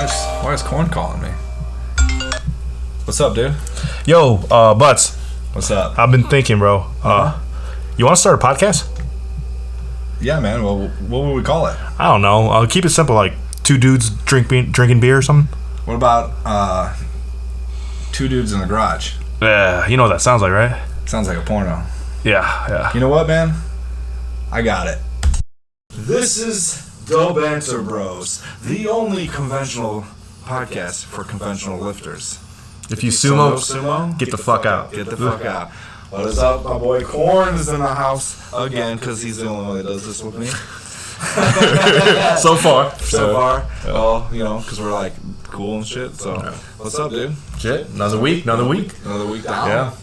Why is Corn calling me? What's up, dude? Yo, Butts. What's up? I've been thinking, bro. You want to start a podcast? Yeah, man. Well, what would we call it? I don't know. I'll keep it simple, like two dudes drinking beer or something. What about two dudes in the garage? Yeah, you know what that sounds like, right? Sounds like a porno. Yeah. You know what, man? I got it. This is the Banter Bros, the only conventional podcast for conventional lifters. If you sumo, get the fuck out. Get the fuck out. What is up? My boy Corn is in the house again because he's the only one that does this with me. So far. Well, you know, because we're like cool and shit. So, what's up, dude? Shit. Another week down.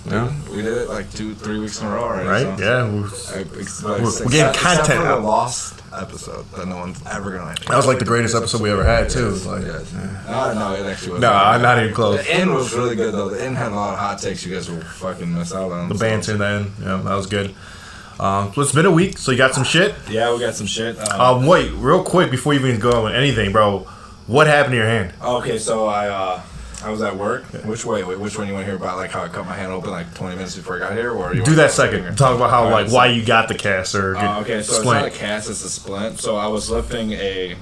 Yeah. We did it like 2-3 weeks in a row already. Right? So. Yeah. We're getting content except for out. the lost episode that no one's ever gonna. That was like the greatest episode we ever had too. No, it actually was. No, not even close. The end was really good though. The end had a lot of hot takes you guys will fucking miss out on. The banter in the end. Yeah, that was good. So it's been a week, so you got some shit? Yeah, we got some shit. Wait, real quick before you even go on anything, bro. What happened to your hand? Okay, so I was at work. Which one you want to hear about? Like how I cut my hand open like 20 minutes before I got here, or you do that second? Talk about how why you got the cast or okay, so splint. It's not a cast, it's a splint. So I was lifting we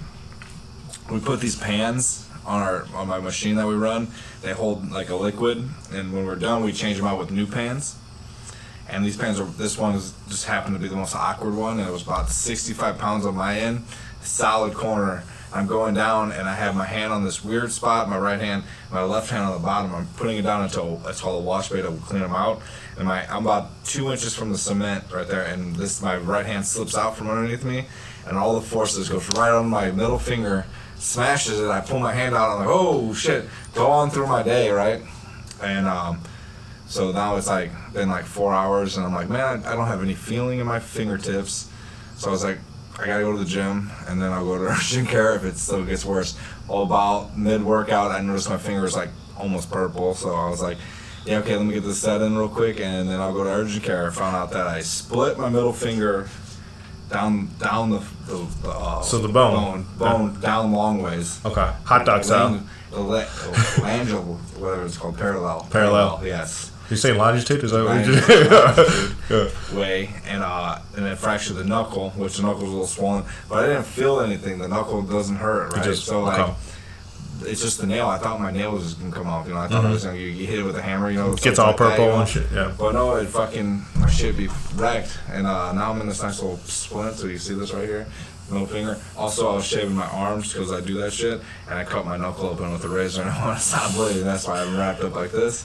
put these pans on my machine that we run. They hold like a liquid, and when we're done, we change them out with new pans. And these pans this one just happened to be the most awkward one, and it was about 65 pounds on my end, solid corner. I'm going down, and I have my hand on this weird spot, my right hand, my left hand on the bottom. I'm putting it down until it's called a wash bay to clean them out. And I'm about 2 inches from the cement right there, and my right hand slips out from underneath me, and all the forces goes right on my middle finger, smashes it. I pull my hand out, I'm like, oh shit, go on through my day, right? And so now it's like been like 4 hours, and I'm like, man, I don't have any feeling in my fingertips. So I was like, I gotta go to the gym, and then I'll go to urgent care if it still gets worse. About mid-workout, I noticed my fingers like almost purple, so I was like, yeah, okay, let me get this set in real quick, and then I'll go to urgent care. I found out that I split my middle finger down the so the bone down long ways. Okay, hot dog style. The language, whatever it's called, parallel. Yes. You saying longitude? Is that what you way, and it fractured the knuckle, which the knuckle's a little swollen, but I didn't feel anything. The knuckle doesn't hurt, right? It's just the nail. I thought my nail was just gonna come off. You know, I thought it was gonna you hit it with a hammer. You know, it gets all like purple and shit. Yeah. But no, my shit be wrecked, and now I'm in this nice little splint. So you see this right here. Middle finger. Also, I was shaving my arms because I do that shit, and I cut my knuckle open with a razor, and I want to stop bleeding. That's why I'm wrapped up like this.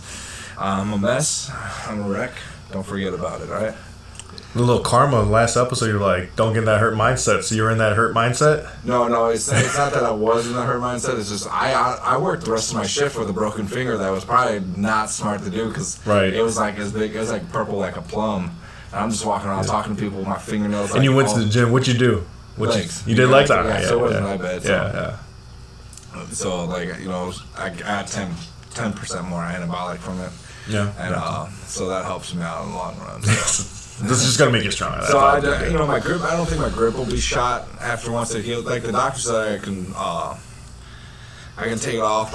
I'm a mess. I'm a wreck. Don't forget about it, alright? A little karma in the last episode, you're like, don't get in that hurt mindset. So you're in that hurt mindset? No, it's not that I was in the hurt mindset. It's just I worked the rest of my shift with a broken finger that was probably not smart to do because it was like as big, it was like purple like a plum. And I'm just walking around talking to people with my fingernails. And you went to the gym. What'd you do? Legs. You did legs? Yeah, so it wasn't that bad. Yeah. So, like, you know, I got 10% more anabolic from it. Yeah. And so that helps me out in the long run. So. This is just gonna make you stronger. So my grip. I don't think my grip will be shot after once it heals. Like the doctor said, I can take it off.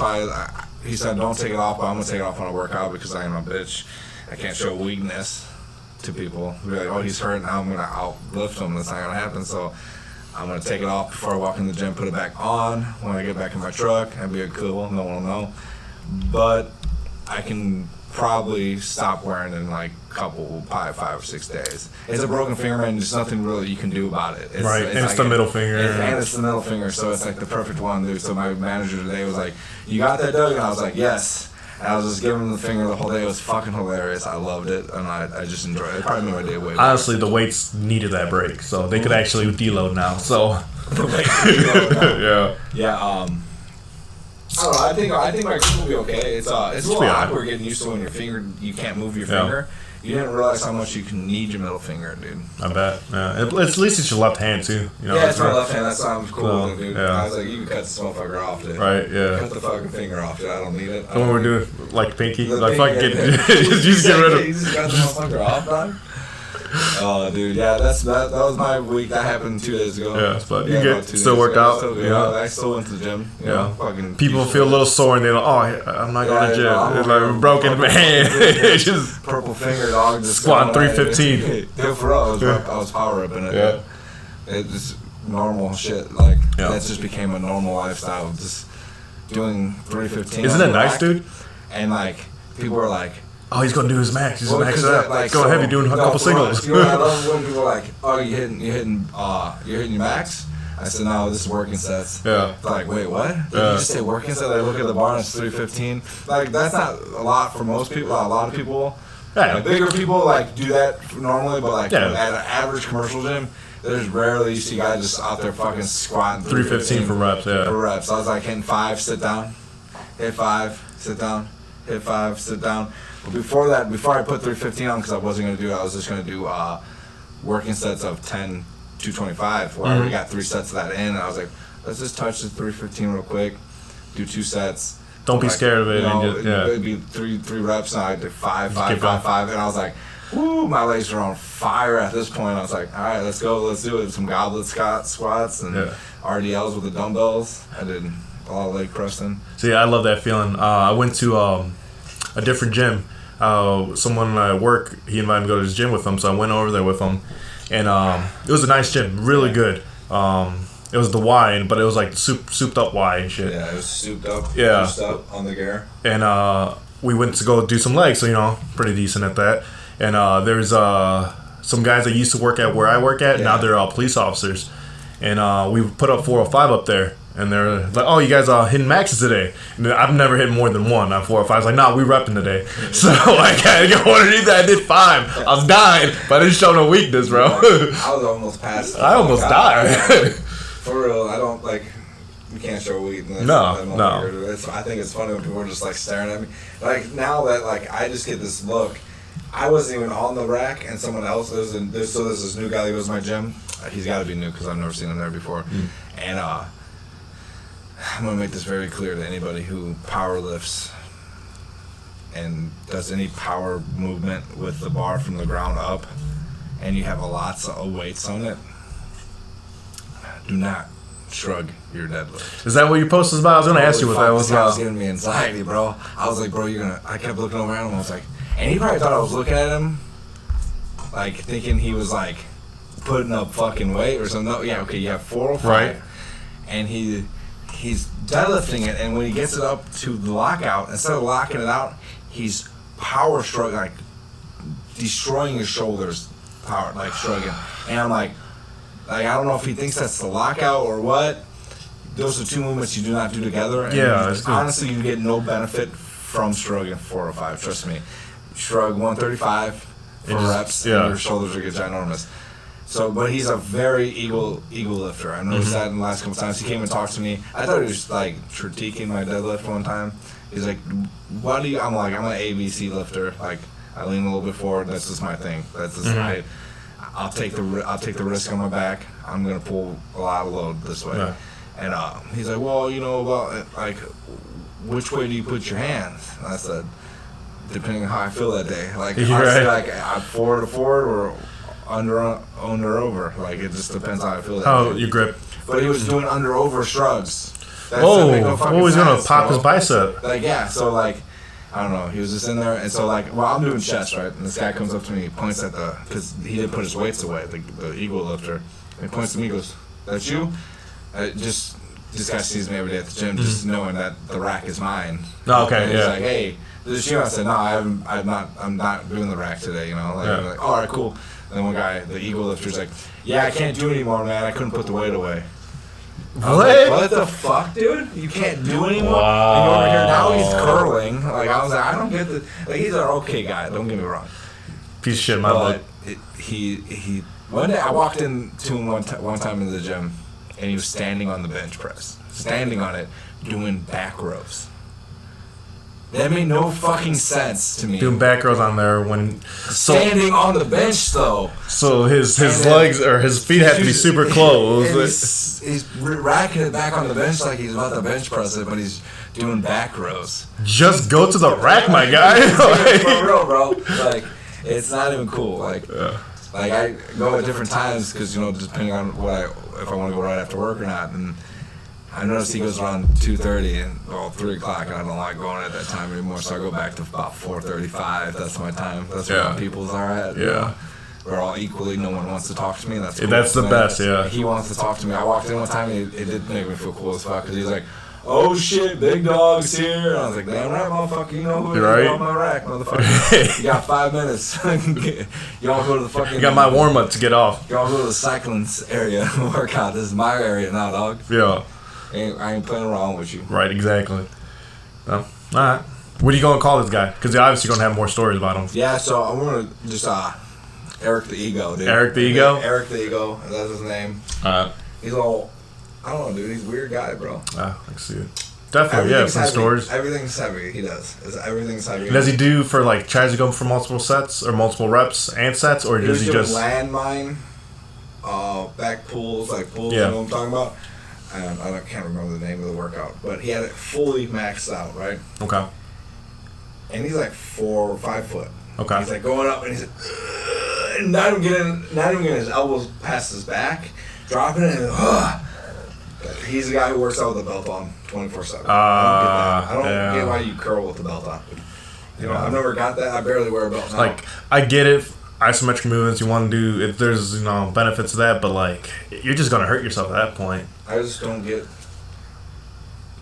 He said don't take it off, but I'm gonna take it off when I work out because I am a bitch. I can't show weakness to people. Be like, oh, he's hurt now. I'm gonna outlift him. That's not gonna happen. So I'm gonna take it off before I walk in the gym. Put it back on when I get back in my truck. And be cool. No one will know. But I can probably stop wearing it in like probably 5 or 6 days. It's a broken finger, and there's nothing really you can do about it. It's the middle finger. And it's the middle finger, so it's like the perfect one, dude. So my manager today was like, you got that, Doug? And I was like, yes. And I was just giving him the finger the whole day. It was fucking hilarious. I loved it, and I just enjoyed it. It probably made my day way better. Honestly, the weights needed that break, so they could actually deload now. So the weights deload now. Yeah. I don't know. I think my grip will be okay. It's a little awkward getting used to when you can't move your finger. You didn't realize how much you can need your middle finger, dude. I bet. Yeah. At least it's your left hand too. You know, yeah, it's my left hand. That sounds cool, dude. Yeah. I was like, you can cut this motherfucker off, dude. Right. Yeah. Cut the fucking finger off, dude. I don't need it. When we're doing like pinky, like fucking you just get rid of. You just cut the motherfucker off, dog. Oh, dude, yeah, that was my week. That happened 2 days ago. Yeah, but you about 2 still days worked ago. out. Still, Yeah. I still went to the gym. You Yeah. know, fucking People feel a little sore and they're like, oh, I'm not going to the gym. It's like broken hand. Just purple finger dog. Just squatting 315. Yeah, for real. I was power ripping it. Yeah. It's just normal shit. Like, Yeah. that just became a normal lifestyle. Just doing 315. Isn't that nice, dude? And, like, people are like, oh, he's going to do his max. He's well, max it up. like, He's going heavy doing a couple singles. You know, I love when people are like, oh, you're hitting your max? I said, no, this is working sets. Yeah. They're like, wait, what? Did you just say working sets? They look at the bar and it's 315. Like, that's not a lot for most people. A lot of people, Yeah. like, bigger people, like, do that normally, but, like, Yeah. at an average commercial gym, there's rarely you see guys just out there fucking squatting 315 for reps, yeah. For reps. I was like, hitting 5, sit down. Hit 5, sit down. Hit 5, sit down. But before that, before I put 315 on, because I wasn't going to do it, I was just going to do working sets of 10, 225, where I already got 3 sets of that in, and I was like, let's just touch the 315 real quick, do 2 sets. Don't be scared of it. You know, and just, yeah. it'd be three reps, and I did 5, Just 5, keep going. 5, 5, and I was like, woo, my legs are on fire at this point. I was like, all right, let's go, let's do it. Some goblet squats and Yeah. RDLs with the dumbbells. I did a lot of leg pressing. See, I love that feeling. I went to a different gym. Someone at work, he invited me to go to his gym with him, so I went over there with him. And it was a nice gym, really good. It was the Y, but it was like souped up Y and shit. Yeah, it was souped up, Yeah. juiced up on the gear. And we went to go do some legs, so, you know, pretty decent at that. And there's some guys that used to work at where I work at, now they're police officers. And we put up 405 up there. And they're like, oh, you guys are hitting maxes today. And I've never hit more than 1 on 405. I was like, nah, we repping today. So I gotta go underneath that. I did 5. I was dying, but I didn't show no weakness, bro. I was almost past. I almost died. For real, I don't like. You can't show weakness. No. I think it's funny when people are just like staring at me. Like now that like I just get this look. I wasn't even on the rack, and someone else is. And there's this new guy who goes to my gym. He's got to be new because I've never seen him there before. And I'm gonna make this very clear to anybody who power lifts and does any power movement with the bar from the ground up, and you have lots of weights on it. Do not shrug your deadlift. Is that what your post was about? I was going to ask you what that was This guy was about. giving me anxiety, bro. I was like, bro, I kept looking over at him. I was like, and he probably thought I was looking at him, like thinking he was like putting up fucking weight or something. No, yeah, okay, you have 405, Right. and he's deadlifting it, and when he gets it up to the lockout, instead of locking it out, he's power struggling, like destroying his shoulders, power, like shrugging. And I'm like, I don't know if he thinks that's the lockout or what. Those are 2 movements you do not do together. And Yeah, it's good. honestly, you get no benefit from shrugging 405. Trust me. Shrug 135 for reps, and your shoulders will get ginormous. So, but he's a very eagle lifter. I noticed that in the last couple times. He came and talked to me. I thought he was like critiquing my deadlift one time. He's like, "What do you?" I'm like, "I'm an ABC lifter. Like, I lean a little bit forward. That's just my thing. That's just I'll take the risk on my back. I'm gonna pull a lot of load this way." Yeah. And he's like, "Well, you know about like, which way do you put your hands?" And I said, "Depending on how I feel that day. Like, You're honestly, right. like I'm forward to forward or under over. Like it just depends how I feel that How day." you grip. But he was doing under over shrugs. That Whoa. make no fucking He's going to sense, pop bro. his bicep. Like, yeah, so like, I don't know, he was just in there, and so like, well, I'm doing chest, right? And this guy comes up to me, he points at because he didn't put his weights away, the eagle lifter. And he points to me, he goes, "That's you?" This guy sees me every day at the gym, just knowing that the rack is mine. Oh, okay, And he's yeah. like, "Hey, this is you?" I said, "No, I'm not doing the rack today, you know?" Like, Yeah. I'm like, all right, cool. And then one guy, the eagle lifter's like, "Yeah, I can't do it anymore, man. I couldn't put the weight away." I was like, what the fuck, dude? You can't do it anymore? Wow. And you're over here now, he's curling. Like, I was like, I don't get the. Like, he's an okay guy, don't get me wrong. Piece of shit in my book. But one day I walked into him one time in the gym, and he was standing on the bench press. Standing on it, doing back rows. That made no fucking sense to me. Doing back rows on there when. Standing on the bench, though. So his And then- legs or his feet have to be super And close. he's racking it back on the bench like he's about to bench press it, but he's doing back rows. Just go to the rack, my guy. For real, bro. Like, it's not even cool. Like, Like I go at different times because depending on if I want to go right after work or not. And I noticed he goes around 2:30 and 3 o'clock. And I don't like going at that time anymore, so I go back to about 4:35. That's my time. That's where my peoples are at. Yeah. We're all equally. No one wants to talk to me. That's cool. That's the best. Yeah. He wants to talk to me. I walked in one time and it did make me feel cool as fuck because he's like, "Oh shit, big dog's here." And I was like, "Damn right, motherfucker. You know who it is right? on my rack, motherfucker. You got 5 minutes. You don't go to the fucking. You got my warm up to get off. You don't go to the cycling area and work out. This is my area now, dog. Yeah. I ain't playing around with you." Right. Exactly. Well, all right. What are you gonna call this guy? Because you're obviously gonna have more stories about him. Yeah. So I'm gonna just Eric the Ego, dude. Eric the Ego. Eric the Ego. That's his name. He's all. I don't know, dude. He's a weird guy, bro. I can see it. Definitely, yeah. Some heavy. stories. Everything's heavy. He does. Everything's heavy. Does he do for like tries to go for multiple sets or multiple reps and sets, or does he just landmine, back pulls, like pulls? Yeah. You know what I'm talking about? I can't remember the name of the workout, but he had it fully maxed out, right? Okay. And he's like 4 or 5 foot. Okay. He's like going up, and he's like, and not even getting his elbows past his back, dropping it, and he's the guy who works out with the belt on 24/7. I don't get why you curl with the belt on. I've never got that. I barely wear a belt now. Like, I get it. Isometric movements you want to do, if there's benefits to that, but like you're just gonna hurt yourself at that point. I just don't get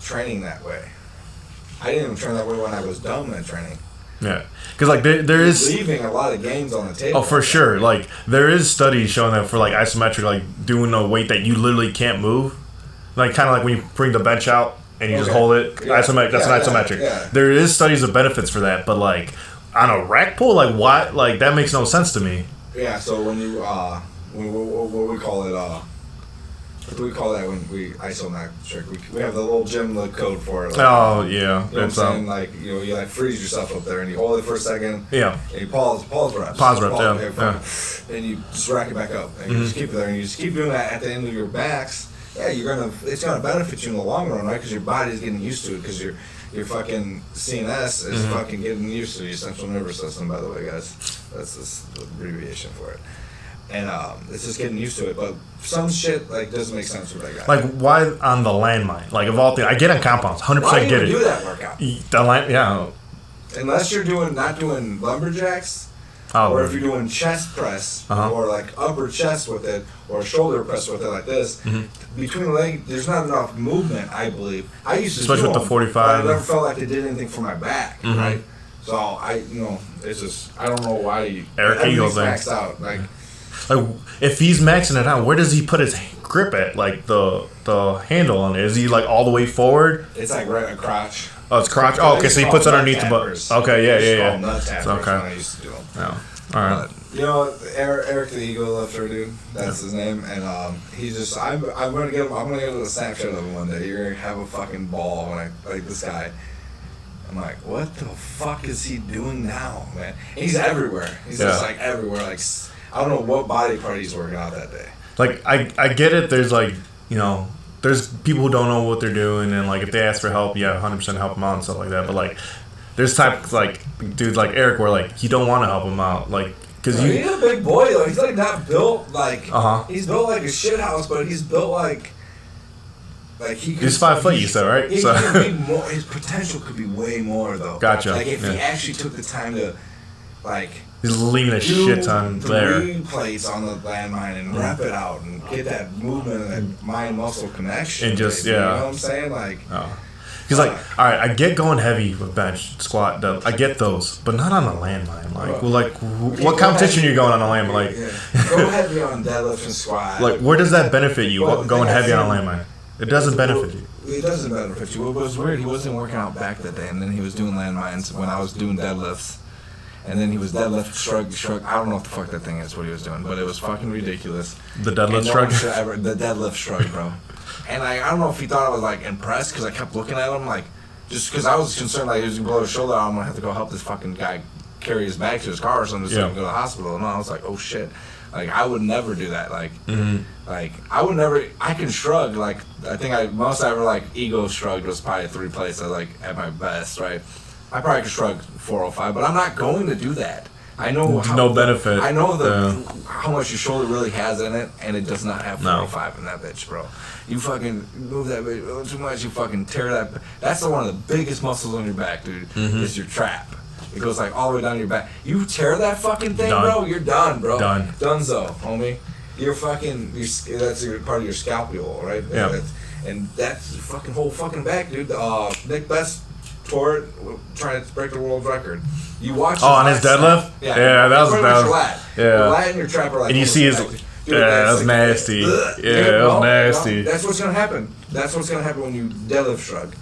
training that way. I didn't even train that way when I was dumb at training. Yeah, because like there is leaving a lot of games on the table. Oh, for sure. Like there is studies showing that for like isometric, like doing a weight that you literally can't move, like kind of like when you bring the bench out and you just hold it. Yeah. Isometric. That's an isometric. Yeah. There is studies of benefits for that, but like on a rack pull, like why? Like that makes no sense to me. Yeah. So when you what we call it what do we call that when we isometric? We have the little gym code for it. Like, yeah. You know what I'm saying? Like you like freeze yourself up there and you hold it for a second. Yeah. And you pause reps. Pause reps. Yeah. And you just rack it back up and you just keep it there and you just keep doing that at the end of your max. Yeah, it's gonna benefit you in the long run, right? Because your body's getting used to it. Because your fucking CNS is fucking getting used to your central nervous system. By the way, guys, that's just the abbreviation for it. And it's just getting used to it. But some shit like doesn't make sense with that guy. Like why on the landmine? Like of all things, I get on compounds, 100% get it. Why do that workout? Yeah. Unless you're not doing lumberjacks. Or if you're doing chest press, or like upper chest with it, or shoulder press with it like this, between the leg, there's not enough movement, I believe. I used to especially with the 45. But I never felt like it did anything for my back, right? So it's just, I don't know why Eric Eagle's maxed out. Like if he's maxing it out, where does he put his grip at? Like the handle on it, is he like all the way forward? It's like right at crotch. Oh, it's crotch. Oh, okay, so he puts underneath the butt. Okay, yeah. Nut tappers okay. I used to do them. Yeah. All right. Eric the Ego lifter, dude. That's his name, and he's just. I'm gonna get him. I'm gonna get a Snapchat of him one day. You're gonna have a fucking ball when I like this guy. I'm like, what the fuck is he doing now, man? And he's everywhere. He's just like everywhere. Like I don't know what body part he's working out that day. Like I get it. There's like there's people who don't know what they're doing, and like if they ask for help, 100% help them out and stuff like that. But like, there's types like dudes like Eric where like you don't want to help him out, like because he's a big boy though. He's like not built like he's built like a shit house, but he's built like he's 5 foot. You said right? So could be more, his potential could be way more though. Gotcha. Like if he actually took the time to like. He's leaning a shit ton there. 3 plates on the landmine and wrap it out and get that movement and that mind-muscle connection. And just, You know what I'm saying? Like, because all right, I get going heavy with bench, squat, I get those, but not on a landmine. Like, what competition are you going on a landmine? Like, go heavy on deadlift and squat. Like, where does that benefit you? Going heavy on a landmine? It doesn't benefit you. It doesn't benefit you. It was weird. He wasn't working out back that day, and then he was doing landmines when I was doing deadlifts. And then he was deadlift, shrug. I don't know what the fuck that thing is, what he was doing, but it was fucking ridiculous. The deadlift shrug? The deadlift shrug, bro. And I don't know if he thought I was like impressed because I kept looking at him like, just because I was concerned like he was going to blow his shoulder out, I'm going to have to go help this fucking guy carry his bag to his car or something so he can go to the hospital. And I was like, oh shit. Like, I would never do that. Like, I would never, I can shrug. Like, I think most I ever like ego shrugged was probably 3 plates. I like at my best, right? I probably could shrug 405, but I'm not going to do that. I know no benefit. I know how much your shoulder really has in it, and it does not have 405 in that bitch, bro. You fucking move that bitch too much, you fucking tear that. That's one of the biggest muscles on your back, dude. Is your trap. It goes like all the way down your back. You tear that fucking thing, bro. You're done, bro. Donezo, homie. You're fucking. That's part of your scapula, right? Yeah. And that's fucking whole fucking back, dude. Nick Best tore it trying to break the world record. You watch. On his deadlift. Yeah, that was your lat. Yeah. Your lat and your trap are like. And you see his. Dude, that was nasty. That was nasty. That's what's gonna happen. That's what's gonna happen when you deadlift shrug.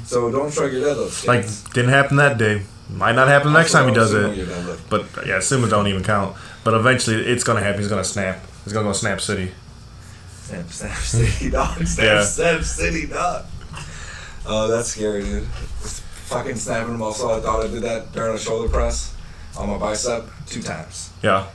So don't shrug your deadlift. Like didn't happen that day. Might not happen the next time he does it. But yeah, sumo don't even count. But eventually it's gonna happen. He's gonna snap. He's gonna go Snap City. Snap City, dog. Snap City, dog. Oh, that's scary, dude. Fucking snapping them. Also, I thought I did that during a shoulder press on my bicep 2 times. Yeah.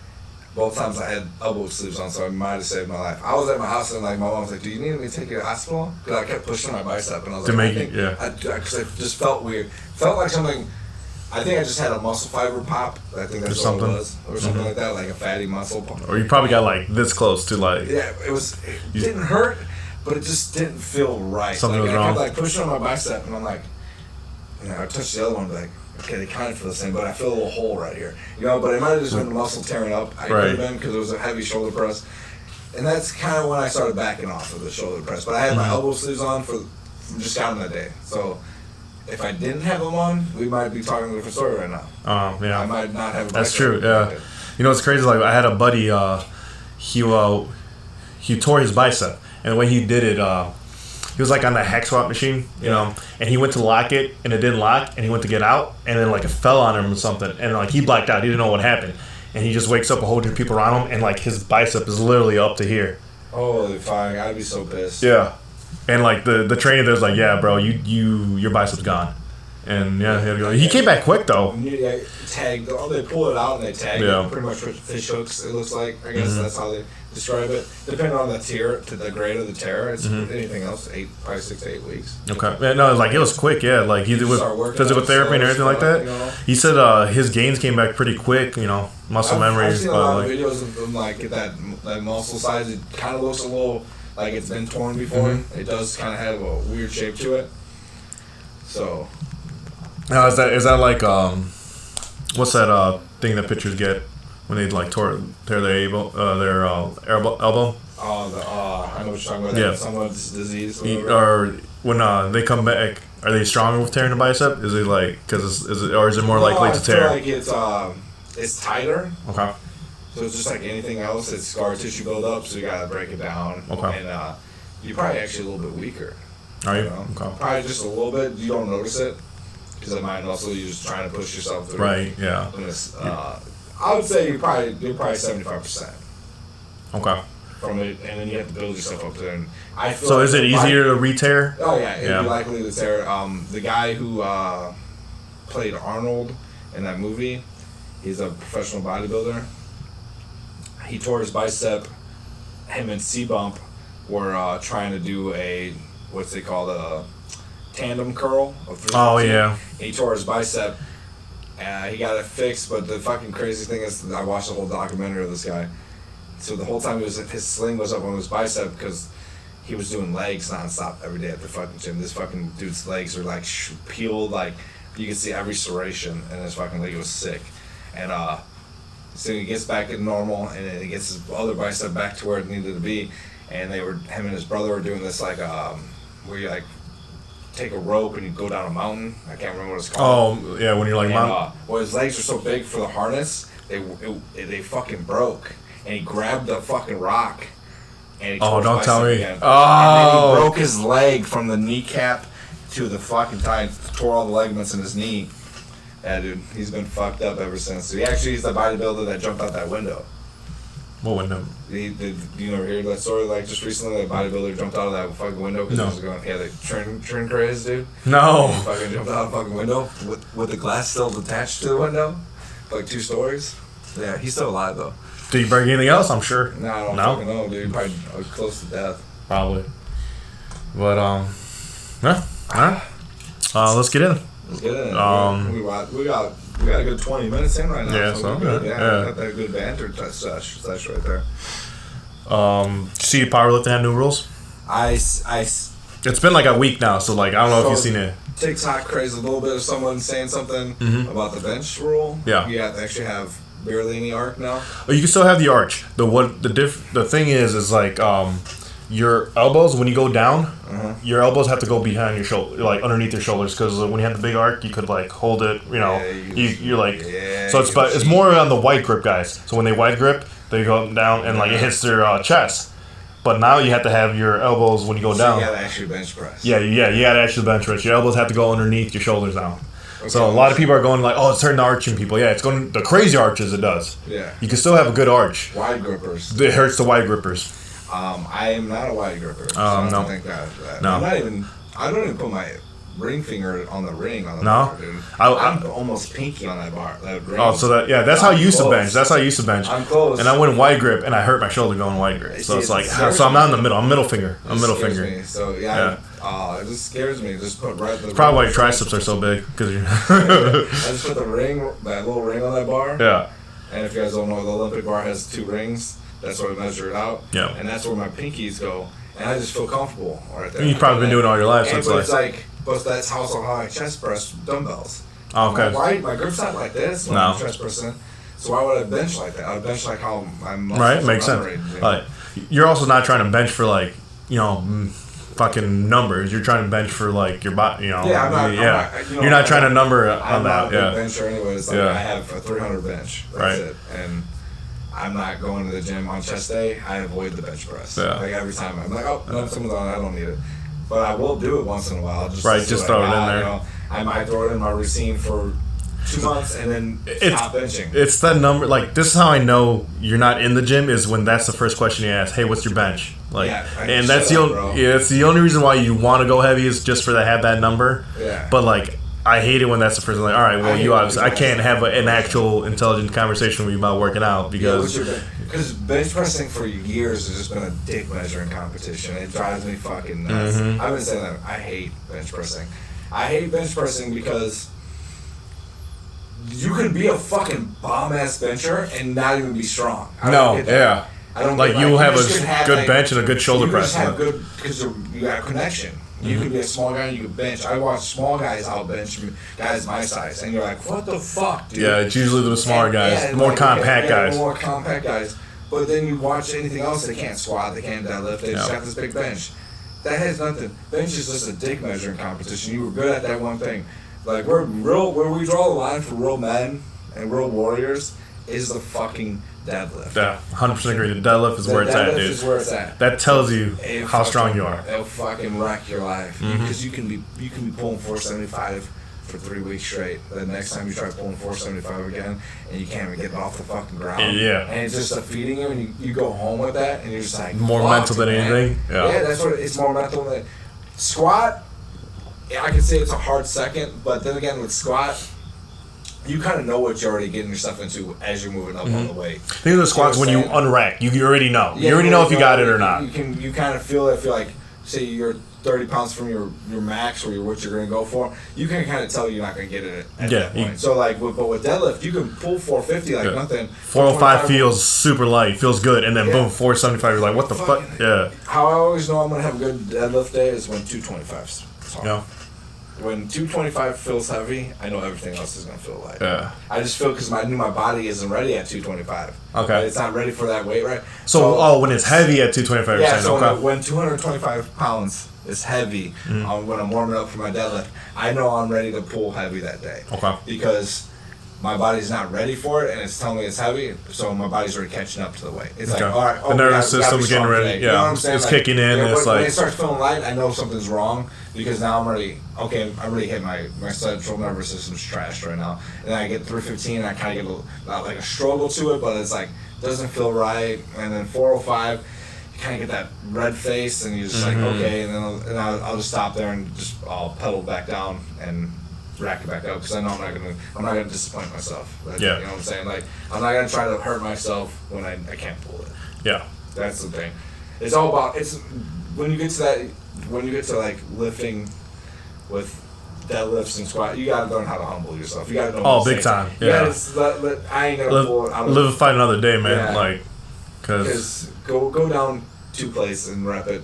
Both times I had elbow sleeves on, so it might have saved my life. I was at my house and like my mom was like, "Do you need me to take you to the hospital?" Because I kept pushing my bicep, and I was to like, make because I just felt weird. Felt like something. I think I just had a muscle fiber pop. I think that's what it was, or something like that, like a fatty muscle pop. Or you probably got like this close to like. Yeah, it didn't hurt, but it just didn't feel right. Something was I wrong. kept like pushing on my bicep, and I'm like, I touched the other one, like, okay, they kind of feel the same, but I feel a little hole right here. But it might have just been the muscle tearing up. I could have been because it was a heavy shoulder press, and that's kind of when I started backing off of the shoulder press. But I had my elbow sleeves on from just counting that day, so. If I didn't have them on, we might be talking a different story right now. Yeah. I might not have a That's true, yeah. You know what's crazy? Like, I had a buddy, he tore his bicep. And the way he did it, he was like on the hack squat machine, you know, and he went to lock it, and it didn't lock, and he went to get out, and then, like, it fell on him or something. And, like, he blacked out. He didn't know what happened. And he just wakes up a whole bunch of people around him, and, like, his bicep is literally up to here. Holy fuck, I'd be so pissed. Yeah. And like the trainer there's like, yeah, bro, your bicep's gone. And yeah, he came back quick though. Yeah, tagged. They pull it out and they tag it. Pretty much with fish hooks. It looks like. I guess that's how they describe it. Depending on the tier, to the grade of the tear, it's anything else. Probably 6 to 8 weeks. Okay. Yeah, no, like it was quick. Yeah, like he did with physical therapy and everything like that. You know? He said his gains came back pretty quick. You know, muscle memory. I've seen a lot of videos of them like get that muscle size. It kind of looks a little. Like it's been torn before. It does kind of have a weird shape to it. So. Now is that like what's that thing that pitchers get when they like tear their elbow? Oh, I know what you're talking about. Yeah. Someone's disease. Or when they come back, are they stronger with tearing the bicep? Is it like because is it more likely to tear? I feel like it's tighter. Okay. So it's just like anything else. It's scar tissue buildup, so you gotta break it down. Okay. And you're probably actually a little bit weaker. Are you? Okay. Probably just a little bit. You don't notice it because of mind muscle. You're just trying to push yourself through. Right. Yeah. I would say you're probably 75%. Okay. From it, and then you have to build yourself up there. And I feel so like is it easier to re-tear? Oh yeah, it'd be likely to tear. The guy who played Arnold in that movie, he's a professional bodybuilder. He tore his bicep. Him and C-Bump were trying to do what's they call a tandem curl of 315. Oh yeah. He tore his bicep. He got it fixed, but the fucking crazy thing is, I watched the whole documentary of this guy. So the whole time his sling was up on his bicep because he was doing legs nonstop every day at the fucking gym. This fucking dude's legs are like peeled, like you can see every serration in his fucking leg. It was sick, and so he gets back to normal, and then he gets his other bicep back to where it needed to be. And him and his brother were doing this like where you like take a rope and you go down a mountain. I can't remember what it's called. Oh yeah, when you're like mountain. Well, his legs were so big for the harness, they fucking broke. And he grabbed the fucking rock, and he tore his don't tell me. Again. Oh, and then he broke his leg from the kneecap to the fucking thigh, tore all the ligaments in his knee. Yeah, dude, he's been fucked up ever since. So he's the bodybuilder that jumped out that window. What window? You never hear that story? Like just recently, that bodybuilder jumped out of that fucking window because he was going, he had a train craze, dude. No. He fucking jumped out of the fucking window with the glass still attached to the window, like 2 stories. Yeah, he's still alive though. Did you break anything else? I'm sure. No, I don't fucking know, dude. Probably close to death. Probably. But yeah. Alright. Let's get in. Let's get in. We got We got a good 20 minutes in right now. Yeah, so so we're good. good. Yeah, Yeah. we got that good banter session right there. See powerlifting had new rules? It's been like a week now, so like I don't know if you've seen it. TikTok craze a little bit of someone saying something about the bench rule. Yeah. You have to actually have barely any arc now. Oh, you can still have the arch. The thing is like your elbows when you go down, your elbows have to go behind your shoulder, like underneath your shoulders, because when you have the big arc, you could like hold it. You know, you're like. Yeah, So it's more on the wide grip guys. So when they wide grip, they go down and like it hits their chest. But now you have to have your elbows when you go down. You gotta actually bench press. Yeah, you gotta actually bench press. Your elbows have to go underneath your shoulders now. Okay. So a lot of people are going like, oh, it's hurting the arching people. Yeah, it's going the crazy arches. It does. Yeah. You can still have a good arch. Wide grippers. It hurts the wide grippers. I am not a wide gripper. So I don't think that. No. I don't even put my ring finger on the ring on the No. bar, dude. I'm almost pinky on that bar. That ring. Oh, so that's how I used to bench. That's how I used to bench. I'm close. And I went wide grip, and I hurt my shoulder going wide grip. So it's like, so I'm not in the middle. I'm middle finger. I'm middle finger. Me. So it just scares me. Just put the. Probably why your triceps are so big, because you. I just put the ring, that little ring on that bar. Yeah. And if you guys don't know, the Olympic bar has 2 rings. That's where we measure it out. Yeah. And that's where my pinkies go. And I just feel comfortable right there. You've probably been doing it all your life, so it's like, but that's how I chest press dumbbells. Oh, okay. My grip's not like this when I'm chest pressing. So why would I bench like that? I would bench like how I'm. Right, makes sense. Like, you're also not trying to bench for like, fucking numbers. You're trying to bench for like your body. Yeah, I'm not. You're not trying to number on I'm that. not a big bencher anyways. Like I have a 300 bench. That's it. And I'm not going to the gym on chest day. I avoid the bench press. Yeah. Like every time I'm like, oh, no, someone's on. I don't need it. But I will do it once in a while. Just throw it in there. I might throw it in my routine for 2 months and then stop benching. It's that number. Like, this is how I know you're not in the gym, is when that's the first question you ask. Hey, what's your bench? Like, and that's the only reason why you want to go heavy is just for have that number. Yeah. But like, I hate it when that's the first. Like, all right, well, you obviously I can't have an actual intelligent conversation with you about working out because bench pressing for years has just been a dick measuring competition. It drives me fucking nuts. I've been saying that I hate bench pressing. I hate bench pressing because you can be a fucking bomb ass bencher and not even be strong. I don't like you'll have a good bench and a good shoulder press. You just have good because you got a connection. You can be a small guy and you can bench. I watch small guys out bench guys my size, and you're like, what the fuck, dude? Yeah, it's usually the smaller guys, more compact guys. More compact guys. But then you watch anything else, they can't squat, they can't deadlift, they just got this big bench. That has nothing. Bench is just a dick measuring competition. You were good at that one thing. Like where we draw the line for real men and real warriors is the fucking deadlift. Yeah, 100% agree. The deadlift is where it's at, dude. Is where it's at. That tells you how strong you are. It'll fucking wreck your life because you can be pulling 475 for 3 weeks straight. The next time you try pulling 475 again, and you can't even get it off the fucking ground. Yeah. And it's just defeating you, and you go home with that, and you're just like more mental than anything. Yeah, that's what it's more mental than squat. I can say it's a hard second, but then again with squat, you kind of know what you're already getting yourself into as you're moving up on the weight. Think of the squats when you unrack. You already know. You already know if you got it or not. You kind of feel it. If you're like, say you're 30 pounds from your max or what you're going to go for, you can kind of tell you're not going to get it at that point. So like, but with deadlift, you can pull 450 like nothing. 405 feels super light, feels good, and then boom, 475. You're like, what the fuck? Yeah. How I always know I'm going to have a good deadlift day is when 225's hard. Yeah. When 225 feels heavy, I know everything else is going to feel light. Yeah. I just feel because I knew my body isn't ready at 225. Okay. It's not ready for that weight, right? So when it's heavy at 225, yeah, so when 225 pounds is heavy, when I'm warming up for my deadlift, I know I'm ready to pull heavy that day. Okay. Because my body's not ready for it, and it's telling me it's heavy, so my body's already catching up to the weight. It's like, all right, the nervous system's getting ready. Today. You know what I'm saying? It's kicking in. And it's when it starts feeling light, I know something's wrong because now I'm already hit my central nervous system's trashed right now. And then I get 315, and I kind of get not like a struggle to it, but it's like doesn't feel right. And then 405. Kind of get that red face, and you're just like, okay, and then I'll just stop there and I'll pedal back down and rack it back up because I know I'm not gonna disappoint myself. Like, you know what I'm saying? Like I'm not gonna try to hurt myself when I can't pull it. Yeah, that's the thing. It's all about when you get to like lifting with deadlifts and squat. You gotta learn how to humble yourself. You gotta know. Oh, big time. Yeah. I ain't gonna pull it. Live and fight another day, man. Yeah. Like, cause go down 2 plates and rep it.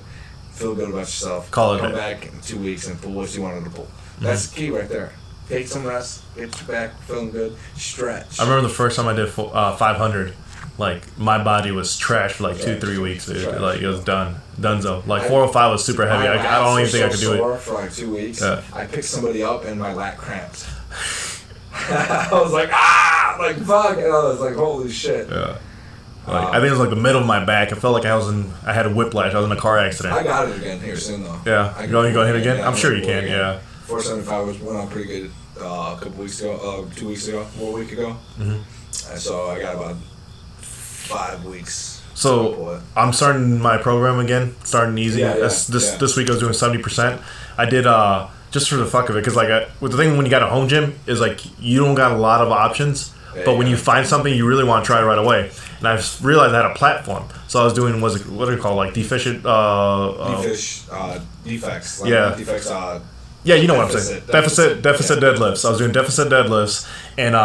Feel good about yourself. Call it. Come back in 2 weeks and pull what you wanted to pull. That's the key right there. Take some rest. Get your back feeling good. Stretch. I remember the first time I did 500. Like, my body was trash for like 2-3 weeks, dude. Trash. Like, it was donezo. Like, 405 was super heavy. I don't even think I could do it. For like 2 weeks. Yeah. I picked somebody up and my lat cramped. I was like, like fuck, and I was like, holy shit. Yeah. Like, I think it was like the middle of my back. I felt like I had a whiplash. I was in a car accident. I got it again here soon though. Yeah. You going to hit again? I'm sure you can. Again. Yeah. 475 went on pretty good a couple weeks ago, 2 weeks ago, 1 week ago. And so I got about 5 weeks. So I'm starting my program again, starting easy. This week I was doing 70%. I did just for the fuck of it, because like with the thing when you got a home gym is like you don't got a lot of options, but when you find something you really want to try right away. And I realized I had a platform, so I was doing what are they called, like deficient defects. Like defects. Yeah, you know what I'm saying. Deficit deadlifts. I was doing deficit deadlifts, and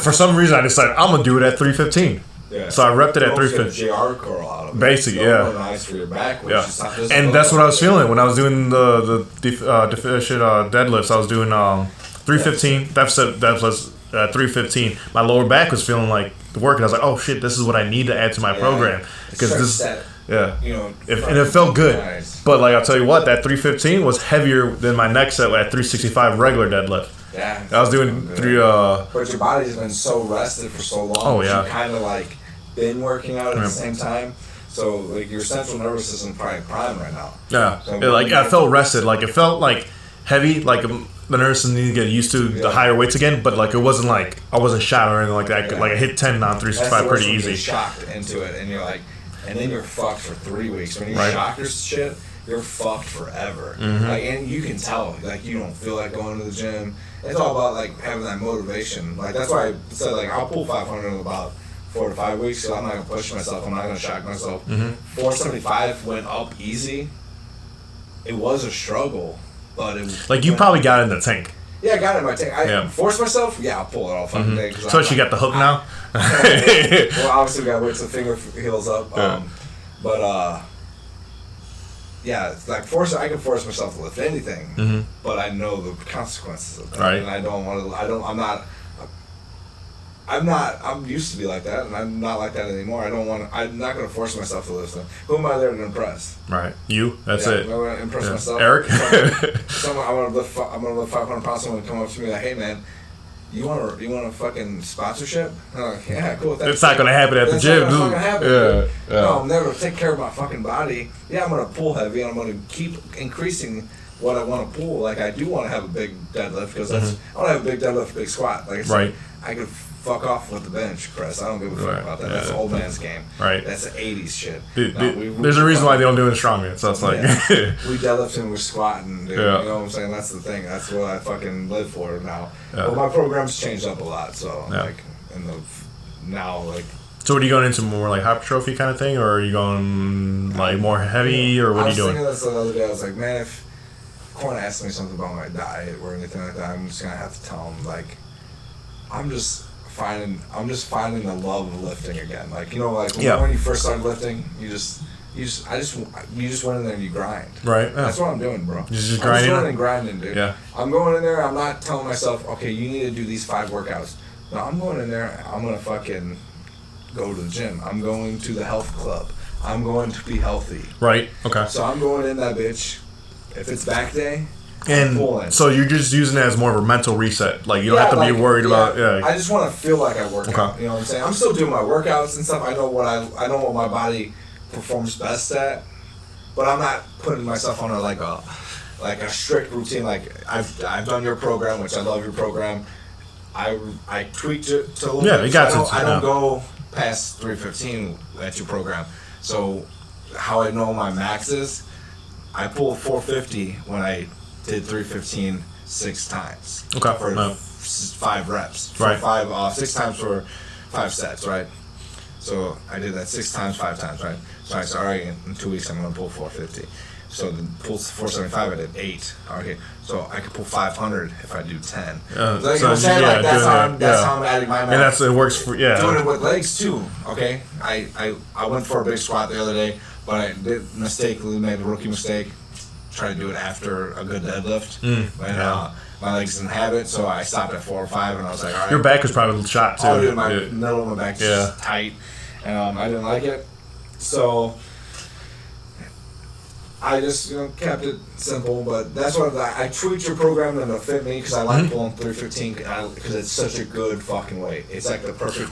for some reason I decided I'm gonna do it at 315. Yeah. So I repped it at 350. JR curl out of it. Basically, yeah. Nice for your back. And that's what I was feeling when I was doing the deficient deadlifts. I was doing 315 deficit deadlifts. 315. My lower back was feeling like working. I was like, oh shit, this is what I need to add to my program, because this. Yeah, and it felt good. Nice. But like I'll tell you what, that 315 was heavier than my next set at 365 regular deadlift. Yeah, I was doing three. But your body's been so rested for so long. Oh yeah. You kind of like been working out at the same time. So like your central nervous system probably prime right now. Yeah, so like I felt rested. Like it felt like heavy. Like the nervous system need to get used to the higher weights again. But like it wasn't like I wasn't shot or anything like that. Like I hit 10 on 365 pretty easy. You're shocked into it, and you're like. And then you're fucked for 3 weeks. When you're shocked or shit, you're fucked forever. Like, and you can tell, like, you don't feel like going to the gym. It's all about, like, having that motivation. Like, that's why I said, like, I'll pull 500 in about 4 to 5 weeks, so I'm not going to push myself. I'm not going to shock myself. 475 went up easy. It was a struggle, but it was... Like, you probably got it in the tank. Yeah, I got it in my tank. I force myself? Yeah, I'll pull it all fucking day. So you got the hook now? Well, obviously we got to wait till finger heals up. But it's like I can force myself to lift anything, but I know the consequences of that. Right. And I don't want to, I'm used to be like that, and I'm not like that anymore. I'm not going to force myself to lift them. Who am I there to impress? Right. You. That's it. I'm going to impress myself. Eric? Someone, I'm going to lift 500 pounds, someone will come up to me like, hey man, you want a fucking sponsorship? I'm like, yeah, cool. It's not going to happen at the gym, dude. It's not going to happen. Yeah. No, I'm never take care of my fucking body. Yeah, I'm going to pull heavy, and I'm going to keep increasing what I want to pull. Like, I do want to have a big deadlift, because I want to have a big deadlift, big squat. Like I said, I could fuck off with the bench press. I don't give a fuck about that. That's old man's game. Right. That's the 80s shit. There's a reason why they don't do it in strongman. So it's like we deadlift and we're squatting. Dude. You know what I'm saying? That's the thing. That's what I fucking live for now. Yeah. Well, my program's changed up a lot. So like now. So what are you going into, more like hypertrophy kind of thing, or are you going like more heavy, or what are you doing? I was thinking this the other day. I was like, man, if Corn asked me something about my diet or anything like that, I'm just gonna have to tell him, like, I'm just finding the love of lifting again. Like, you know, like when you first started lifting, you just went in there and you grind. Right. Yeah. That's what I'm doing, bro. You're just grinding. I'm just grinding, dude. Yeah. I'm going in there. I'm not telling myself, okay, you need to do these 5 workouts. No, I'm going in there. I'm gonna fucking go to the gym. I'm going to the health club. I'm going to be healthy. Right. Okay. So I'm going in that bitch. If it's back day. And so you're just using it as more of a mental reset. Like, you don't have to be worried about. Yeah. I just want to feel like I work out. You know what I'm saying? I'm still doing my workouts and stuff. I know what my body performs best at, but I'm not putting myself on a strict routine. Like, I've done your program, which I love your program. I tweaked it to a little bit. Yeah, you got I don't go past 315 at your program. So how I know my max is, I pulled 450 when I did 315 6 times. Okay. For 5 reps. Right. 6 times for 5 sets, right? So I did that 6 times, 5 times, right? So I said, all right, in 2 weeks I'm going to pull 450. So the pull's 475. I did 8. Okay, so I could pull 500 if I do 10. That's how I'm adding my math. And it works for Doing it with legs too. Okay, I went for a big squat the other day, but I mistakenly made a rookie mistake. Tried to do it after a good deadlift, my legs didn't have it, so I stopped at 4 or 5, and I was like, all right. Your back was probably shot too. Oh, dude, my middle of my back just tight, and I didn't like it, so I just kept it simple. But that's what I tweaked your program to fit me because I like pulling 315 because it's such a good fucking weight. It's like the perfect.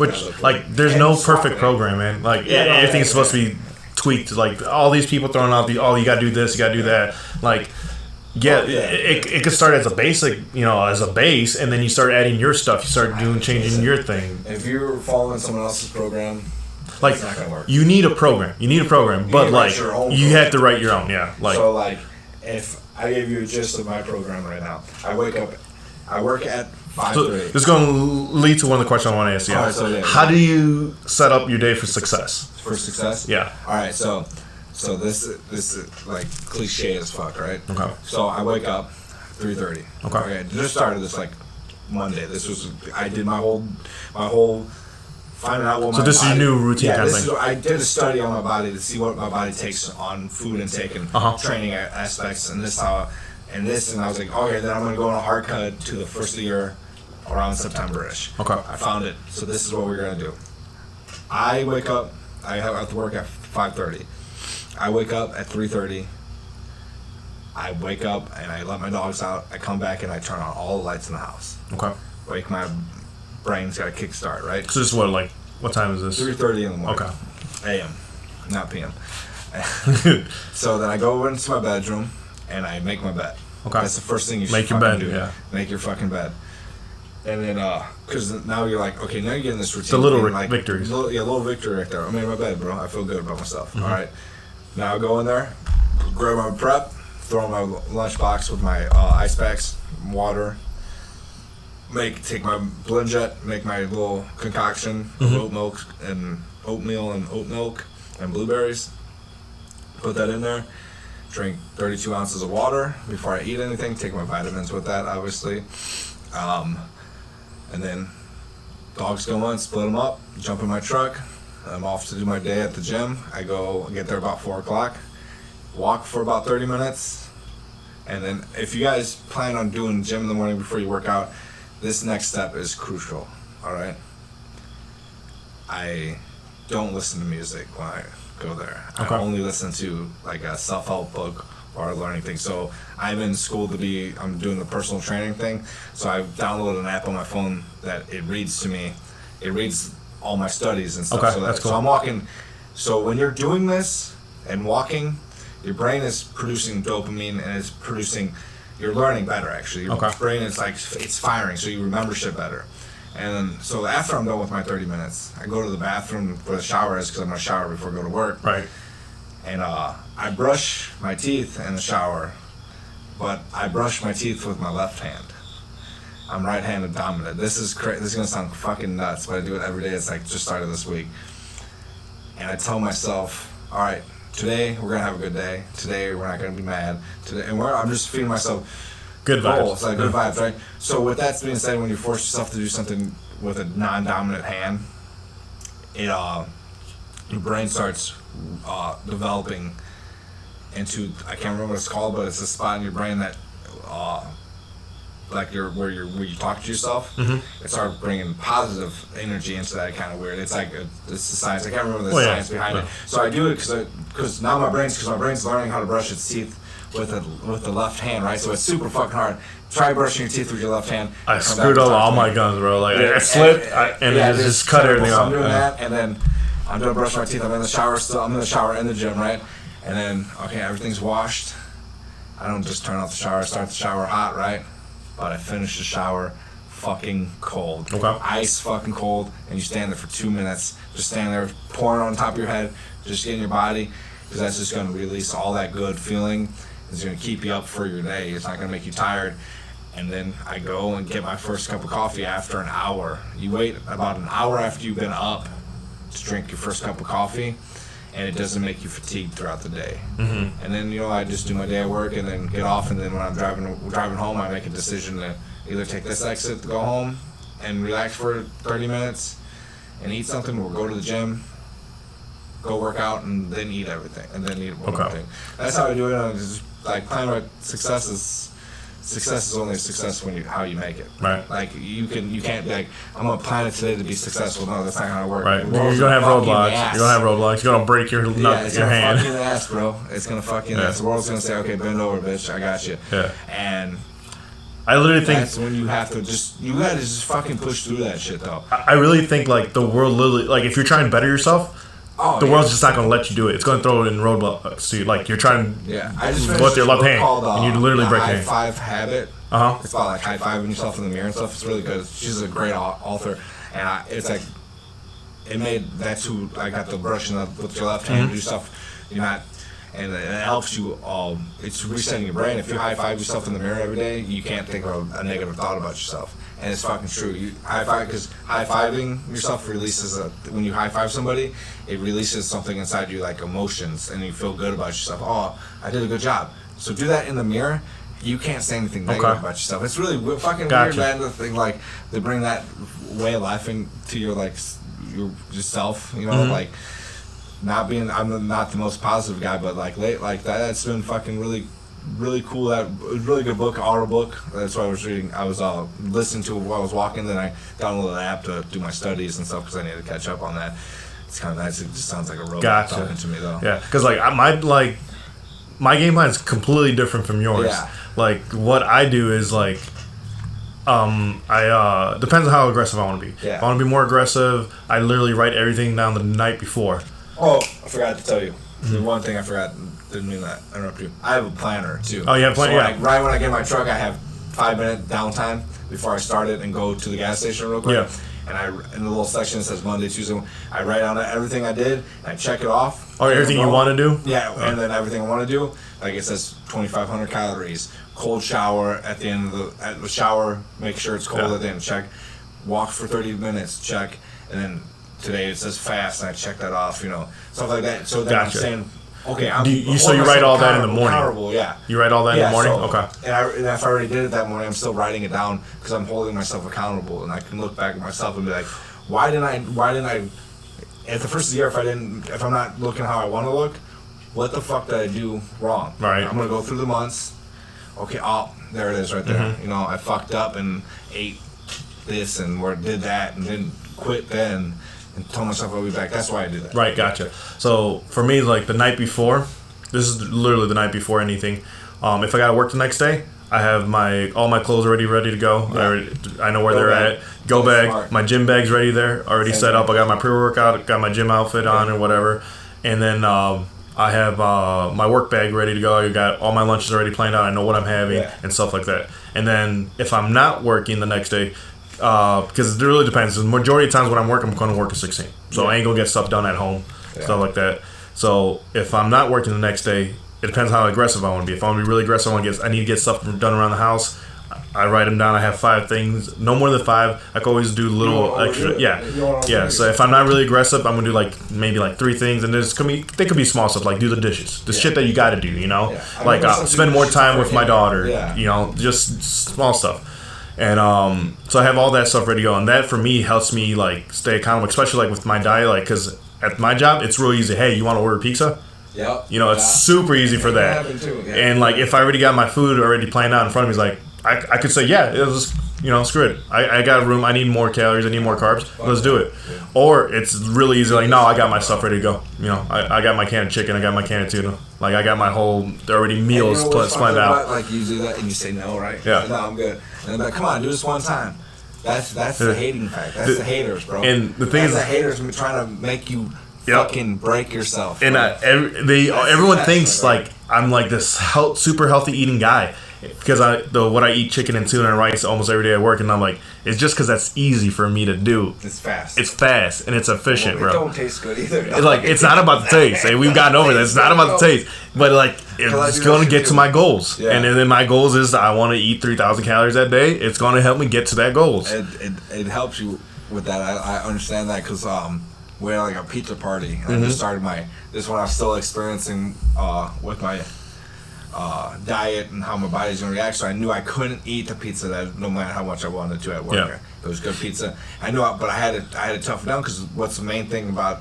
There's no perfect program, man. Like everything's supposed to be tweaked. Like all these people throwing out you gotta do this, you gotta do that. Like. It could start as a basic, as a base, and then you start adding your stuff. You start changing your thing. If you're following someone else's program, like it's not gonna work. You need a program, but like you have to write your own. Yeah, like so. Like if I gave you a gist of my program right now, I wake up, I work at 5:30. So this is going to lead to one of the questions I want to ask you. All right, how do you set up your day for success? For success? Yeah. All right, so this is like cliche as fuck, right? Okay. So I wake up 3:30. Okay. I just started this like Monday. I did my whole finding out what. So this is your new routine kind of thing. I did a study on my body to see what my body takes on food intake and training aspects, and and I was like, okay, then I'm gonna go on a hard cut to the first of the year, around September-ish. Okay. I found it. So this is what we're gonna do. I wake up. I have to work at 5:30. I wake up at 3:30. I wake up and I let my dogs out. I come back and I turn on all the lights in the house. Okay. Wake my brain's got a kickstart, right? So this is what time is this? 3:30 in the morning. Okay. A.M. Not P.M. So then I go into my bedroom and I make my bed. Okay. That's the first thing you should make your bed. Do. Yeah. Make your fucking bed. And then, because now you're like, okay, now you're getting this routine. The little like, victories. Little victory right there. I made my bed, bro. I feel good about myself. All right. Now I go in there, grab my prep, throw in my lunchbox with my ice packs, water. Take my blend jet, make my little concoction of oatmeal and oat milk and blueberries. Put that in there. Drink 32 ounces of water before I eat anything. Take my vitamins with that, obviously. And then dogs go on, split them up, jump in my truck. I'm off to do my day at the gym. I get there about 4 o'clock, walk for about 30 minutes. And then if you guys plan on doing gym in the morning before you work out, this next step is crucial, all right? I don't listen to music when I go there. Okay. I only listen to like a self-help book or a learning thing. So I'm in school I'm doing the personal training thing. So I've downloaded an app on my phone that it reads to me. It reads all my studies and stuff. Okay, so that's cool. So I'm walking. So when you're doing this and walking, your brain is producing dopamine and you're learning better actually. Your brain is it's firing, so you remember shit better. And so after I'm done with my 30 minutes, I go to the bathroom where the shower is because I'm going to shower before I go to work. Right. And I brush my teeth in the shower, but I brush my teeth with my left hand. I'm right-handed dominant. This is this is going to sound fucking nuts, but I do it every day. It's like just started this week. And I tell myself, all right, today we're going to have a good day. Today we're not going to be mad. I'm just feeding myself good vibes. It's like good vibes, right? So with that being said, when you force yourself to do something with a non-dominant hand, your brain starts developing into, I can't remember what it's called, but it's a spot in your brain that where you talk to yourself. It starts bringing positive energy into that. Kind of weird. It's like it's the science. I can't remember the science behind it. So I do it because now my brain's learning how to brush its teeth with the left hand, right? So it's super fucking hard. Try brushing your teeth with your left hand. I screwed up all my guns, bro. Like I slipped and it just cut everything off. off. I'm doing that, and then I'm doing brushing my teeth. I'm in the shower still. I'm in the shower in the gym, right? And then everything's washed. I don't just turn off the shower. I start the shower hot, right? But I finish the shower fucking cold. Ice fucking cold, and you stand there for 2 minutes, just stand there pouring on top of your head, just getting your body, because that's just going to release all that good feeling. It's going to keep you up for your day. It's not going to make you tired. And then I go and get my first cup of coffee after an hour. You wait about an hour after you've been up to drink your first cup of coffee, and it doesn't make you fatigued throughout the day. Mm-hmm. And then I just do my day at work and then get off, and then when I'm driving home, I make a decision to either take this exit to go home and relax for 30 minutes and eat something, or go to the gym, go work out, and then eat everything, and then eat one more thing. That's how I do it. I'm just like plan my success is only a success when how you make it. Right. Like you can't be like, I'm gonna plan it today to be successful. No, that's not gonna work. Right. You're gonna have roadblocks. You're gonna have roadblocks. You're gonna break your hand. It's gonna fuck you in the ass, bro. It's gonna fuck you in the ass. The world's gonna say, okay, bend over, bitch. I got you. Yeah. And I literally think that's when you gotta just fucking push through that shit, though. I really think like the world literally, like if you're trying to better yourself, the world's just not going to let you do it. It's going to throw it in roadblocks. So like you're trying to I just go with your left hand, called, and you literally break your hand. High Five Habit. It's about like high fiving yourself in the mirror and stuff. It's really good. She's a great author, and it's like it made that's who I got the brushing up with your left hand, do stuff you're not, and it helps you. It's resetting your brain. If you high five yourself in the mirror every day, you can't think of a negative thought about yourself. And it's fucking true. You high five because high fiving yourself releases when you high five somebody, it releases something inside you like emotions, and you feel good about yourself. Oh, I did a good job. So do that in the mirror. You can't say anything negative about yourself. It's really fucking weird, man. The thing like they bring that way of laughing to your yourself. Like not being. I'm not the most positive guy, but like that's been fucking really cool. That really good book, auto book. That's what I was reading. I was listening to it while I was walking. Then I downloaded the app to do my studies and stuff because I need to catch up on that. It's kind of nice. It just sounds like a robot talking to me though. Yeah, because my game plan is completely different from yours. Yeah. Like what I do is like, I depends on how aggressive I want to be. Yeah. If I want to be more aggressive, I literally write everything down the night before. Oh, I forgot to tell you. The one thing I forgot, didn't mean that. I interrupt you. I have a planner too. Oh, you have a planner? So right when I get in my truck, I have 5-minute downtime before I start it and go to the gas station real quick. Yeah. And in the little section that says Monday, Tuesday, I write down everything I did, and I check it off. Oh, everything you want to do? Yeah, and then everything I want to do, like it says 2,500 calories. Cold shower at the end of the shower, make sure it's cold at the end, check. Walk for 30 minutes, check. And then today it says fast, and I check that off, stuff like that. So then I'm saying, okay, so you write all that in the morning? Accountable, yeah. You write all that in the morning? So, okay. And if I already did it that morning, I'm still writing it down because I'm holding myself accountable, and I can look back at myself and be like, why didn't I? At the first of the year, if I'm not looking how I want to look, what the fuck did I do wrong? Right. I'm gonna go through the months. Okay, there it is right there. Mm-hmm. I fucked up and ate this and did that and didn't quit then. And told myself I'll be back. That's why I do that. Right, gotcha. So for me, like the night before, this is literally the night before anything. If I gotta work the next day, I have all my clothes already ready to go. Yeah. I know where they're at. Go bag, my gym bag's ready there, already set up. I got my pre-workout, got my gym outfit on or whatever, and then I have my work bag ready to go. I got all my lunches already planned out. I know what I'm having and stuff like that. And then if I'm not working the next day, because it really depends. The majority of times when I'm working, I'm going to work at 16. So I ain't going to get stuff done at home, stuff like that. So if I'm not working the next day, it depends how aggressive I want to be. If I want to be really aggressive, I need to get stuff done around the house. I write them down. I have 5 things, no more than 5. I can always do little extra. Yeah. So if I'm not really aggressive, I'm gonna do maybe 3 things, and they could be small stuff like do the dishes, the shit that you got to do. Like spend more time with my daughter. Just small stuff. And so I have all that stuff ready to go, and that for me helps me stay accountable, especially with my diet, because at my job it's real easy. Hey, you want to order pizza? Yeah. It's super easy for that. And if I already got my food already planned out in front of me, it's I could say, yeah, it was, screw it. I got room. I need more calories. I need more carbs. Let's do it. Or it's really easy. No, I got my stuff ready to go. I got my can of chicken. I got my can of tuna. I got my whole already meals planned out. You do that and you say no, right? Yeah. No, I'm good. And they're come on, do this one time. That's the hating fact. That's the haters, bro. And the thing is, the haters trying to make you fucking break yourself. And everyone thinks I'm this super healthy eating guy. Because what I eat chicken and tuna and rice almost every day at work, and I'm it's just because that's easy for me to do. It's fast. It's fast and it's efficient, bro. It don't taste good either. It's not about the taste. We've gotten over that. It's not about the taste, but it's going to get to my goals. Yeah. And then my goals is I want to eat 3,000 calories that day. It's going to help me get to that goals. It helps you with that. I understand that because we had like a pizza party. And I just started this one I was still experiencing with my diet and how my body's gonna react. So I knew I couldn't eat the pizza that no matter how much I wanted to at work. Yeah. It was good pizza. I knew, but I had to tough it down because what's the main thing about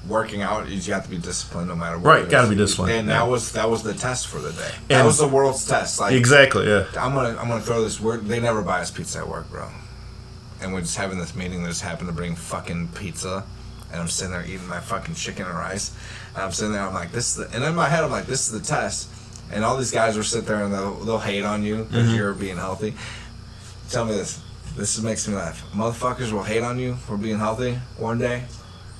working out is you have to be disciplined no matter what. Right, gotta be disciplined. And that was the test for the day. That was the world's test. Like exactly, yeah. I'm gonna throw this word. They never buy us pizza at work, bro. And we're just having this meeting. They just happened to bring fucking pizza, and I'm sitting there eating my fucking chicken and rice. And I'm sitting there. I'm like, this is and in my head, I'm like, this is the test. And all these guys will sit there and they'll hate on you because you're being healthy. Tell me this. This makes me laugh. Motherfuckers will hate on you for being healthy one day.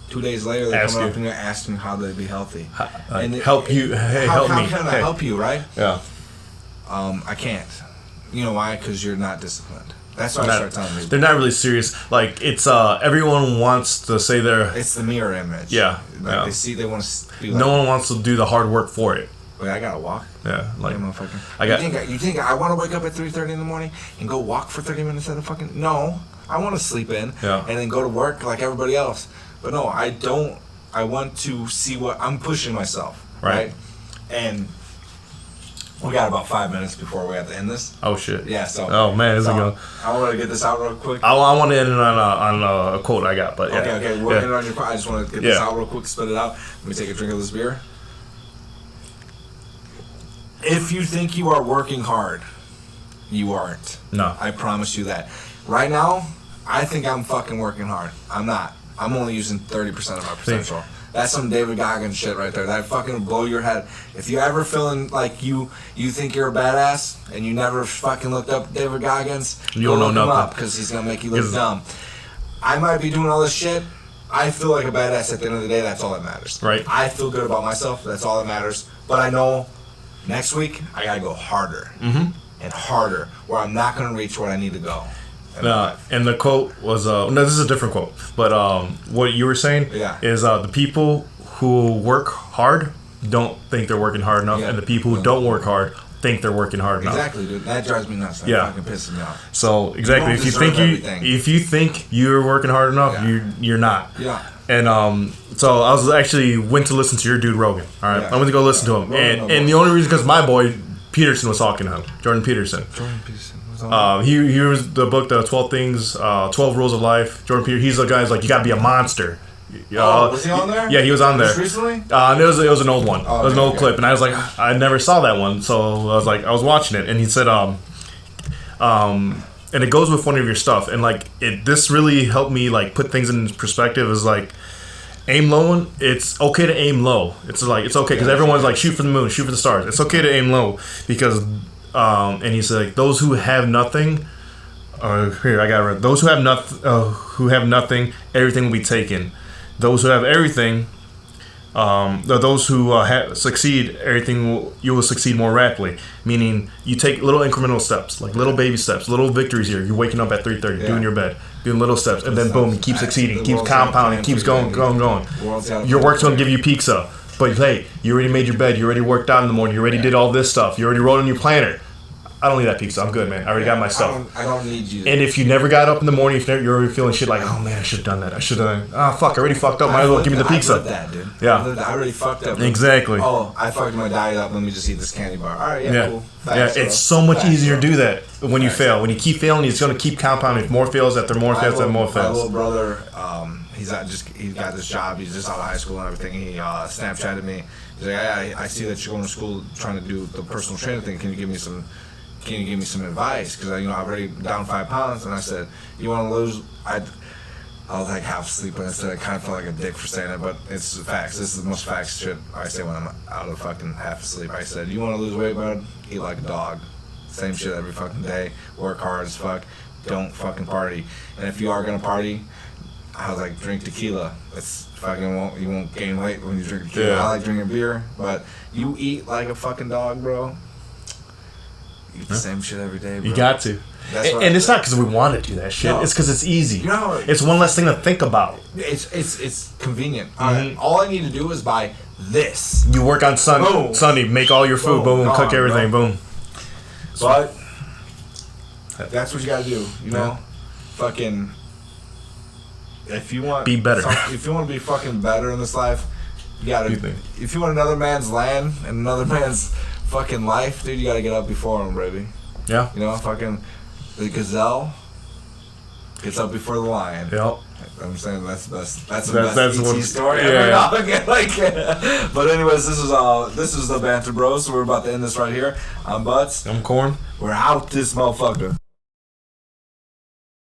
2 days later, they're coming up and they're asking how they be healthy. And help you. Hey, help me. How can I help you, right? Yeah. I can't. You know why? Because you're not disciplined. That's what I start telling people. They're not really serious. Like, it's, everyone wants to say they're... It's the mirror image. Yeah. Like they want to be like... No one wants to do the hard work for it. Wait, I gotta walk. Yeah, like... Motherfucker. You think I want to wake up at 3:30 in the morning and go walk for 30 minutes at a fucking... No. I want to sleep in and then go to work like everybody else. But no, I don't. I want to see what... I'm pushing myself. Right? And... We got about 5 minutes before we have to end this. Oh shit! Yeah, so. Oh man, this is going. I want to get this out real quick. I want to end it on a quote I got, but yeah. Okay. We're ending on your quote. I just want to get this out real quick, spit it out. Let me take a drink of this beer. If you think you are working hard, you aren't. No. I promise you that. Right now, I think I'm fucking working hard. I'm not. I'm only using 30% of my potential. That's some David Goggins shit right there. That fucking blow your head. If you ever feeling like you think you're a badass and you never fucking looked up David Goggins, you don't know look him nothing. up because he's gonna make you look dumb. I might be doing all this shit. I feel like a badass at the end of the day. That's all that matters. Right. I feel good about myself. That's all that matters. But I know next week I gotta go harder and harder, where I'm not gonna reach where I need to go. And the quote was no, this is a different quote, but what you were saying is the people who work hard don't think they're working hard enough, and the people who don't work hard think they're working hard enough. Exactly, dude. That drives me nuts. That fucking pisses me off. So exactly, if you think you're working hard enough, you're not. Yeah. And so I was actually went to listen to your dude Rogan. All right, I went to go listen to him, and the only reason because my boy Peterson was talking to him, Jordan Peterson. He was the book, the 12 Things, 12 Rules of Life. Jordan Peterson, he's the guy who's like, you gotta be a monster. Was he on there? Yeah, he was on there. Just recently? It was an old one. It was an old clip, and I was like, I never saw that one, so I was watching it, and he said, and it goes with one of your stuff, and like this really helped me like put things in perspective. Is like aim low. It's okay to aim low. It's like it's okay because everyone's like shoot for the moon, shoot for the stars. It's okay to aim low because. And he said, like, those who have nothing, here I got it. Those who have nothing, everything will be taken. Those who have everything, those who succeed, you will succeed more rapidly. Meaning, you take little incremental steps, like little baby steps, little victories here. You're waking up at 3:30, doing your bed, doing little steps, and then boom, you keep succeeding, keeps compounding, keeps going. Your work's gonna give you pizza. But hey, you already made your bed, you already worked out in the morning, you already did all this stuff, you already wrote on your planner. I don't need that pizza. I'm good, man. I already got my stuff. I don't need you. And if you never got up in the morning, if you're already feeling shit like, oh man, I should have done that. I should have. Fuck, I already fucked up. Might as well give me the pizza. I lived that, dude. Yeah. I already fucked up. Exactly. Oh, I fucked my diet up. Let me just eat this candy bar. All right, cool. Facts, it's so much easier to do that when you fail. When you keep failing, it's going to keep compounding. If more fails, after more fails, after more fails. My little brother, he got this job. He's just out of high school and everything. He Snapchatted me. He's like, I see that you're going to school trying to do the personal trainer thing. Can you give me some advice? Because I'm already down 5 pounds. And I said, you want to lose? I was like half asleep, and I said I kind of felt like a dick for saying it, but it's facts. This is the most facts shit I say when I'm out of fucking half asleep. I said, you want to lose weight, bud? Eat like a dog. Same shit every fucking day. Work hard as fuck. Don't fucking party. And if you are gonna party, I was like, drink tequila. It's fucking you won't gain weight when you drink tequila. Yeah. I like drinking beer, but you eat like a fucking dog, bro. You eat the same shit every day, bro. You got to. And it's not because we want to do that shit. No. It's because it's easy. You know, it's one less thing to think about. It's convenient. All I need to do is buy this. You work on Sunday, make all your food, boom, cook everything, boom. But that's what you gotta do, you know? Fucking if you want be better. If you want to be fucking better in this life, you gotta. You think? If you want another man's land and another man's fucking life, dude, you gotta get up before him, baby. Yeah. You know, fucking the gazelle gets up before the lion. Yep. I'm saying that's the best That's ET one story yeah. ever. But anyways, this is the Banter Bros. So we're about to end this right here. I'm Butts. I'm Corn. We're out this motherfucker.